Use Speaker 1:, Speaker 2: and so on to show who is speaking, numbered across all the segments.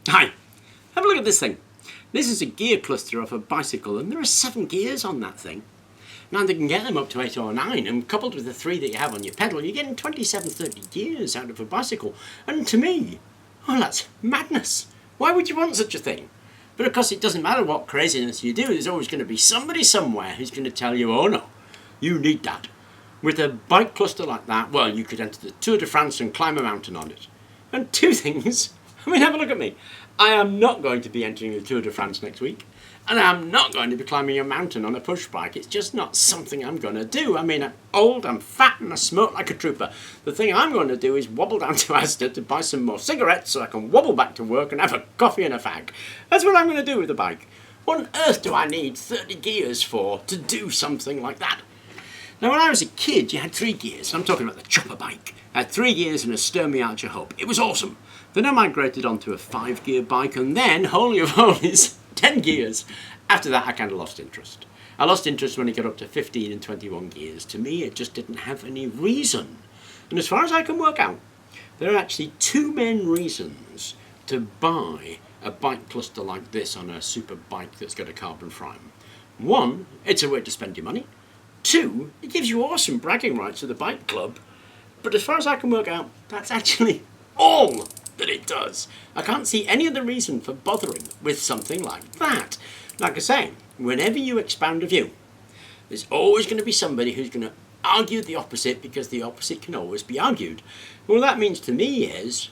Speaker 1: Hi, have a look at this thing. This is a gear cluster of a bicycle and there are 7 gears on that thing. Now they can get them up to 8 or 9 and coupled with the 3 that you have on your pedal you're getting 27, 30 gears out of a bicycle. And to me, well, that's madness. Why would you want such a thing? But of course it doesn't matter what craziness you do, there's always going to be somebody somewhere who's going to tell you, oh no, you need that. With a bike cluster like that, well, you could enter the Tour de France and climb a mountain on it. And 2 things, I mean, have a look at me. I am not going to be entering the Tour de France next week. And I'm not going to be climbing a mountain on a push bike. It's just not something I'm going to do. I mean, I'm old, I'm fat, and I smoke like a trooper. The thing I'm going to do is wobble down to Asda to buy some more cigarettes so I can wobble back to work and have a coffee and a fag. That's what I'm going to do with the bike. What on earth do I need 30 gears for to do something like that? Now, when I was a kid, you had 3 gears. I'm talking about the chopper bike. I had 3 gears and a Sturmey Archer hub. It was awesome. Then I migrated onto a 5-gear bike and then, holy of holies, 10 gears. After that, I kind of lost interest. I lost interest when it got up to 15 and 21 gears. To me, it just didn't have any reason. And as far as I can work out, there are actually 2 main reasons to buy a bike cluster like this on a super bike that's got a carbon frame. 1, it's a way to spend your money. 2, it gives you awesome bragging rights at the bike club. But as far as I can work out, that's actually all that it does. I can't see any other reason for bothering with something like that. Like I say, whenever you expound a view, there's always going to be somebody who's going to argue the opposite because the opposite can always be argued. Well, that means to me is,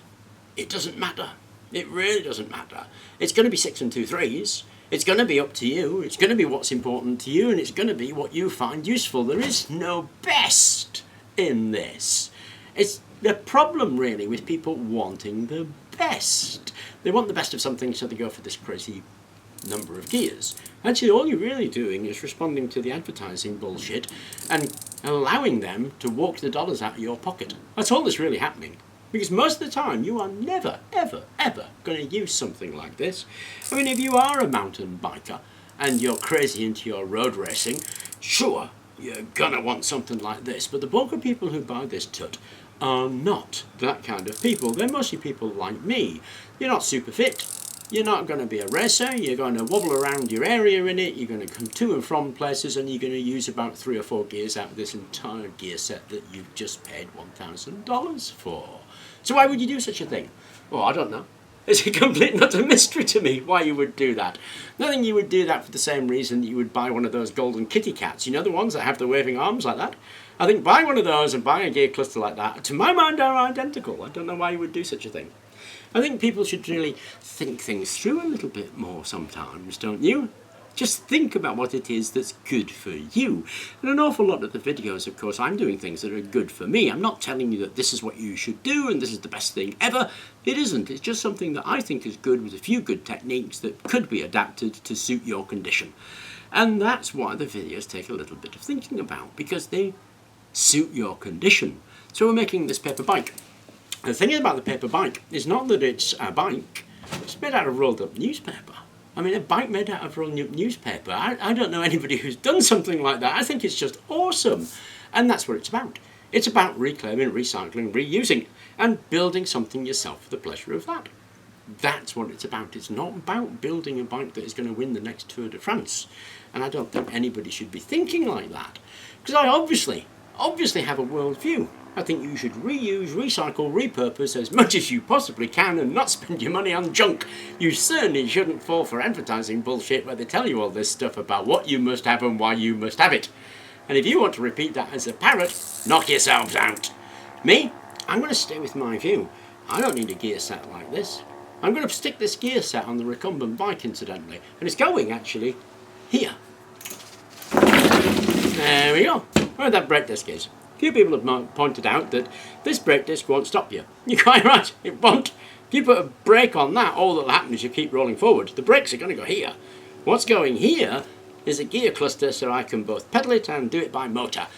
Speaker 1: it doesn't matter. It really doesn't matter. It's going to be 6 and 2 3s. It's going to be up to you. It's going to be what's important to you, and it's going to be what you find useful. There is no best in this. It's the problem really with people wanting the best. They want the best of something, so they go for this crazy number of gears. Actually, all you're really doing is responding to the advertising bullshit and allowing them to walk the dollars out of your pocket. That's all that's really happening. Because most of the time, you are never, ever, ever going to use something like this. I mean, if you are a mountain biker and you're crazy into your road racing, sure, you're going to want something like this. But the bulk of people who buy this tut are not that kind of people. They're mostly people like me. You're not super fit. You're not going to be a racer. You're going to wobble around your area in it. You're going to come to and from places, and you're going to use about 3 or 4 gears out of this entire gear set that you've just paid $1,000 for. So why would you do such a thing? Well, I don't know. It's a complete and utter mystery to me why you would do that. I think you would do that for the same reason that you would buy one of those golden kitty cats. You know, the ones that have the waving arms like that? I think buying one of those and buying a gear cluster like that, to my mind, are identical. I don't know why you would do such a thing. I think people should really think things through a little bit more sometimes, don't you? Just think about what it is that's good for you. And an awful lot of the videos, of course, I'm doing things that are good for me. I'm not telling you that this is what you should do and this is the best thing ever. It isn't. It's just something that I think is good with a few good techniques that could be adapted to suit your condition. And that's why the videos take a little bit of thinking about, because they suit your condition. So we're making this paper bike. The thing about the paper bike is not that it's a bike, it's made out of rolled up newspaper. I mean, a bike made out of rolled up newspaper, I don't know anybody who's done something like that. I think it's just awesome. And that's what it's about. It's about reclaiming, recycling, reusing, and building something yourself for the pleasure of that. That's what it's about. It's not about building a bike that is going to win the next Tour de France. And I don't think anybody should be thinking like that. Because I obviously have a world view. I think you should reuse, recycle, repurpose as much as you possibly can and not spend your money on junk. You certainly shouldn't fall for advertising bullshit where they tell you all this stuff about what you must have and why you must have it. And if you want to repeat that as a parrot, knock yourselves out. Me? I'm going to stay with my view. I don't need a gear set like this. I'm going to stick this gear set on the recumbent bike, incidentally. And it's going, actually, here. There we go. Where that brake disc is. Few people have pointed out that this brake disc won't stop you. You're quite right, it won't. If you put a brake on that, all that will happen is you keep rolling forward. The brakes are going to go here. What's going here is a gear cluster so I can both pedal it and do it by motor.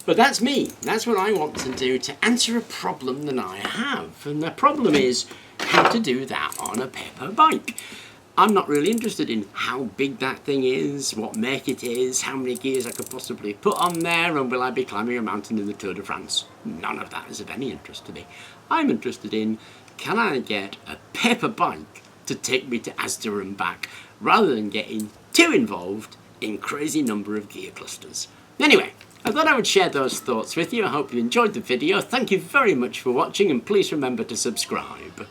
Speaker 1: But that's me. That's what I want to do to answer a problem that I have. And the problem is how to do that on a paper bike. I'm not really interested in how big that thing is, what make it is, how many gears I could possibly put on there, and will I be climbing a mountain in the Tour de France. None of that is of any interest to me. I'm interested in, can I get a paper bike to take me to Asda and back, rather than getting too involved in crazy number of gear clusters. Anyway, I thought I would share those thoughts with you. I hope you enjoyed the video. Thank you very much for watching, and please remember to subscribe.